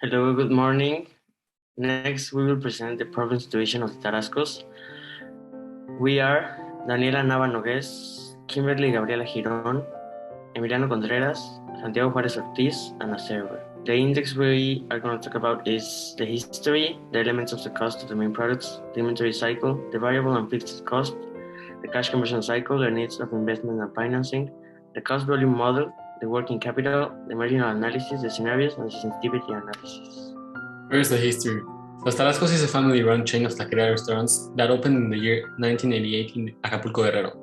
Hello, good morning. Next, we will present the problem situation of the Tarascos. We are Daniela Nava Nogues, Kimberly Gabriela Girón, Emiliano Contreras, Santiago Juárez Ortiz, and a server. The index we are going to talk about is the history, the elements of the cost of the main products, the inventory cycle, the variable and fixed cost, the cash conversion cycle, the needs of investment and financing, the cost volume model, the working capital, the marginal analysis, the scenarios, and the sensitivity analysis. Here's the history. Los Tarascos is a family-run chain of taqueria restaurants that opened in the year 1988 in Acapulco, Guerrero.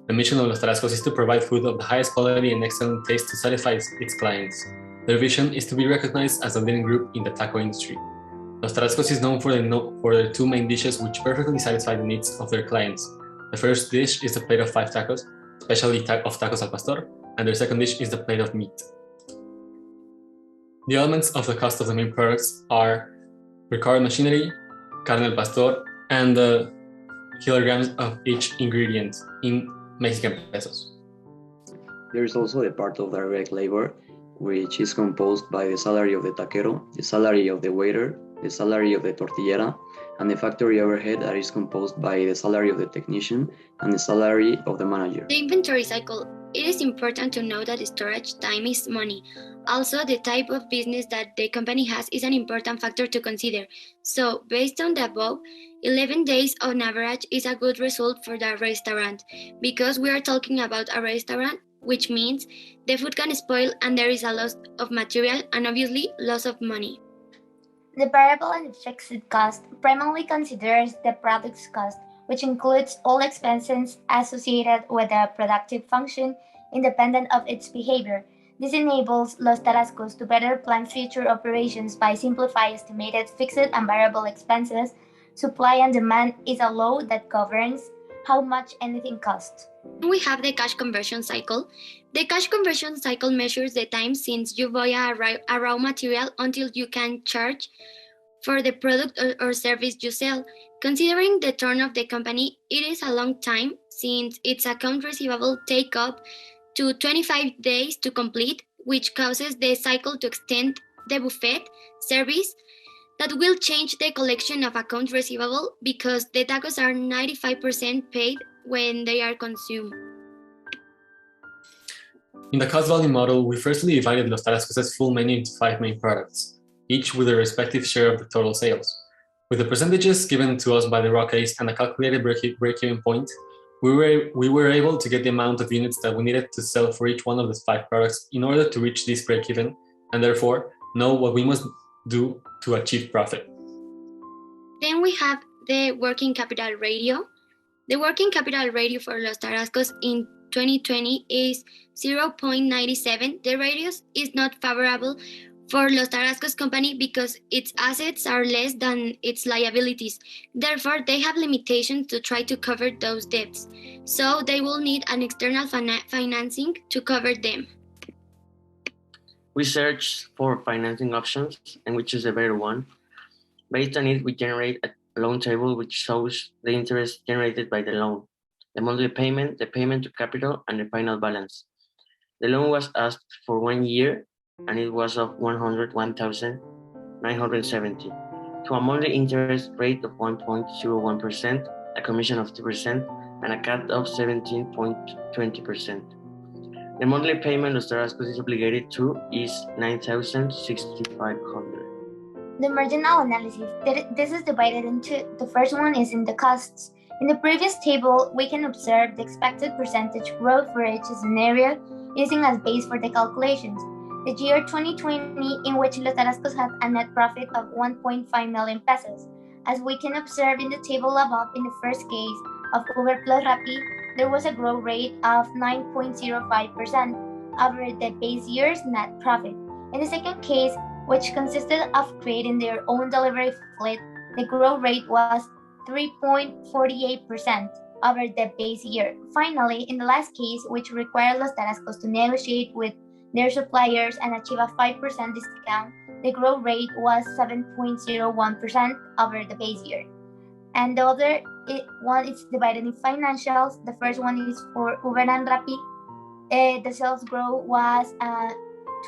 The mission of Los Tarascos is to provide food of the highest quality and excellent taste to satisfy its clients. Their vision is to be recognized as a leading group in the taco industry. Los Tarascos is known for their two main dishes which perfectly satisfy the needs of their clients. The first dish is a plate of 5 tacos, especially of tacos al pastor, and their second dish is the plate of meat. The elements of the cost of the main products are required machinery, carne al pastor, and the kilograms of each ingredient in Mexican pesos. There is also the part of direct labor, which is composed by the salary of the taquero, the salary of the waiter, the salary of the tortillera, and the factory overhead that is composed by the salary of the technician and the salary of the manager. The inventory cycle. It is important to know that storage time is money. Also, the type of business that the company has is an important factor to consider. So, based on the above, 11 days on average is a good result for the restaurant because we are talking about a restaurant, which means the food can spoil and there is a loss of material and obviously loss of money. The variable and fixed cost primarily considers the product's cost, which includes all expenses associated with a productive function independent of its behavior. This enables Los Tarascos to better plan future operations by simplifying estimated fixed and variable expenses. Supply and demand is a law that governs how much anything costs. We have the cash conversion cycle. The cash conversion cycle measures the time since you buy a raw material until you can charge for the product or service you sell. Considering the turn of the company, it is a long time since its account receivable take up to 25 days to complete, which causes the cycle to extend the buffet service that will change the collection of accounts receivable because the tacos are 95% paid when they are consumed. In the cost volume model, we firstly divided Los Tarascos' full menu into 5 main products, each with a respective share of the total sales. With the percentages given to us by the raw case and a calculated break-even point, we were able to get the amount of units that we needed to sell for each one of the 5 products in order to reach this break-even, and therefore know what we must do to achieve profit. Then we have the working capital ratio. The working capital ratio for Los Tarascos in 2020 is 0.97. The ratio is not favorable for Los Tarascos company because its assets are less than its liabilities. Therefore, they have limitations to try to cover those debts. So they will need an external financing to cover them. We search for financing options and we choose a better one. Based on it, we generate a loan table which shows the interest generated by the loan, the monthly payment, the payment to capital, and the final balance. The loan was asked for 1 year and it was of 101,970 to a monthly interest rate of 1.01%, a commission of 2%, and a cut of 17.20%. The monthly payment Los Tarascos is obligated to is 9,600. The marginal analysis, this is divided into, the first one is in the costs. In the previous table, we can observe the expected percentage growth for each scenario using as base for the calculations. The year 2020, in which Los Tarascos had a net profit of 1.5 million pesos. As we can observe in the table above, in the first case of Uber plus Rappi, there was a growth rate of 9.05% over the base year's net profit. In the second case, which consisted of creating their own delivery fleet, the growth rate was 3.48% over the base year. Finally, in the last case, which required Los Tarascos to negotiate with their suppliers and achieve a 5% discount, the growth rate was 7.01% over the base year. And the other one is divided in financials. The first one is for Uber and Rappi. The sales growth was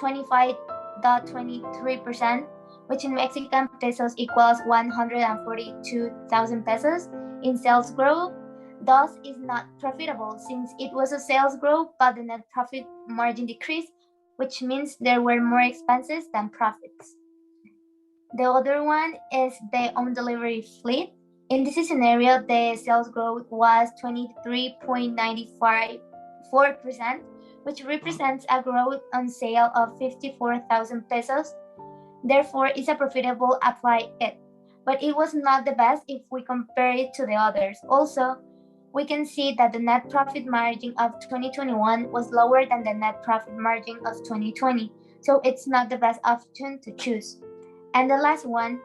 25.23%, which in Mexican pesos equals 142,000 pesos in sales growth, thus is not profitable since it was a sales growth but the net profit margin decreased, which means there were more expenses than profits. The other one is the on-delivery fleet. In this scenario, the sales growth was 23.954%, which represents a growth on sale of 54,000 pesos. Therefore, it's a profitable apply it, but it was not the best if we compare it to the others. Also, we can see that the net profit margin of 2021 was lower than the net profit margin of 2020, so it's not the best option to choose. And the last one,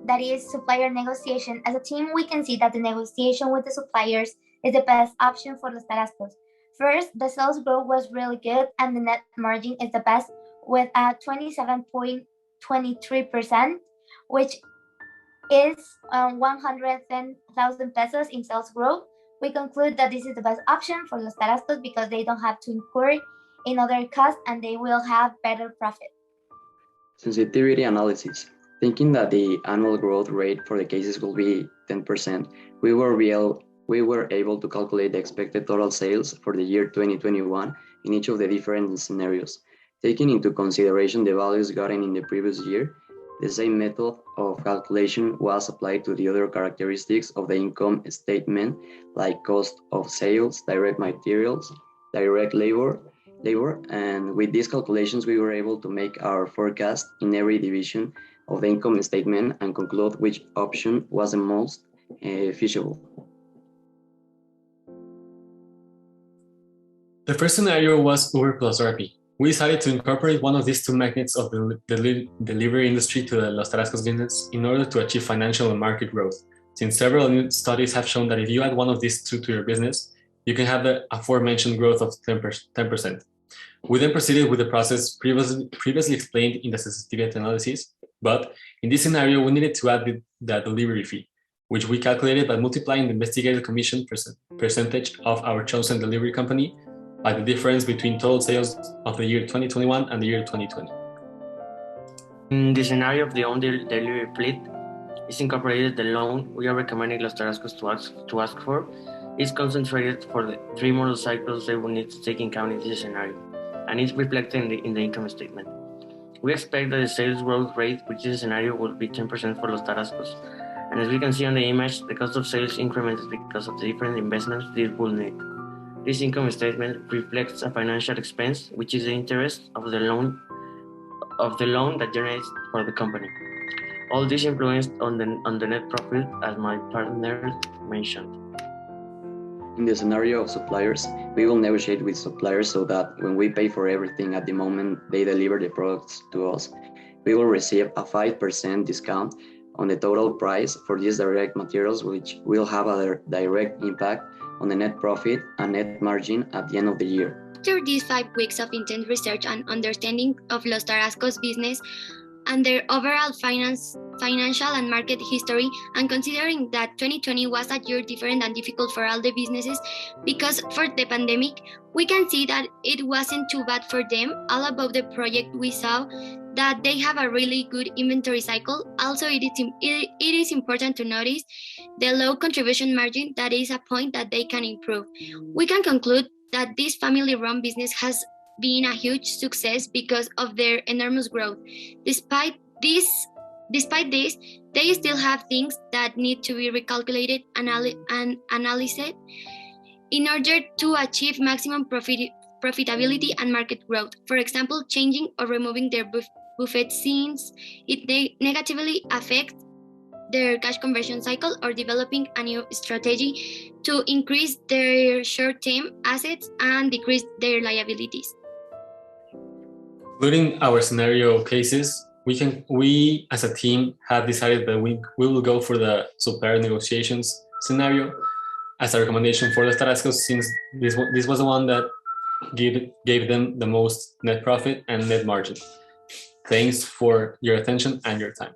that is supplier negotiation. As a team, we can see that the negotiation with the suppliers is the best option for Los Tarascos. First, the sales growth was really good and the net margin is the best with a 27.23%, which is 110,000 pesos in sales growth. We conclude that this is the best option for Los Tarascos because they don't have to incur in other costs and they will have better profit. Sensitivity analysis. Thinking that the annual growth rate for the cases will be 10%, we were able to calculate the expected total sales for the year 2021 in each of the different scenarios. Taking into consideration the values gotten in the previous year, the same method of calculation was applied to the other characteristics of the income statement, like cost of sales, direct materials, direct labor, and with these calculations, we were able to make our forecast in every division of the income statement and conclude which option was the most feasible. The first scenario was Uber plus Rappi. We decided to incorporate one of these two magnets of the delivery industry to the Los Tarascos business in order to achieve financial and market growth, since several studies have shown that if you add one of these two to your business, you can have the aforementioned growth of 10%. We then proceeded with the process previously explained in the sensitivity analysis, but in this scenario, we needed to add the delivery fee, which we calculated by multiplying the investigated commission percentage of our chosen delivery company by the difference between total sales of the year 2021 and the year 2020. In the scenario of the on-delivery fleet, is incorporated the loan we are recommending Los Tarascos to ask for is concentrated for the 3 motorcycles they will need to take in account in this scenario, and is reflected in the income statement. We expect that the sales growth rate with this scenario will be 10% for Los Tarascos, and as we can see on the image, the cost of sales increments because of the different investments this will need. This income statement reflects a financial expense, which is the interest of the loan that generates for the company. All this influenced on the net profit, as my partner mentioned. In the scenario of suppliers, we will negotiate with suppliers so that when we pay for everything at the moment they deliver the products to us, we will receive a 5% discount on the total price for these direct materials, which will have a direct impact on the net profit and net margin at the end of the year. After these 5 weeks of intense research and understanding of Los Tarascos business and their overall financial and market history, and considering that 2020 was a year different and difficult for all the businesses because for the pandemic, we can see that it wasn't too bad for them. All about the project, we saw that they have a really good inventory cycle. Also, it is important to notice the low contribution margin. That is a point that they can improve. We can conclude that this family-run business has been a huge success because of their enormous growth. Despite this, they still have things that need to be recalculated and analyzed in order to achieve maximum profitability and market growth. For example, changing or removing their buffet scenes, it negatively affects their cash conversion cycle, or developing a new strategy to increase their short-term assets and decrease their liabilities. Including our scenario cases, we as a team have decided that we will go for the supplier negotiations scenario as a recommendation for the Tarascos, since this was the one that gave them the most net profit and net margin. Thanks for your attention and your time.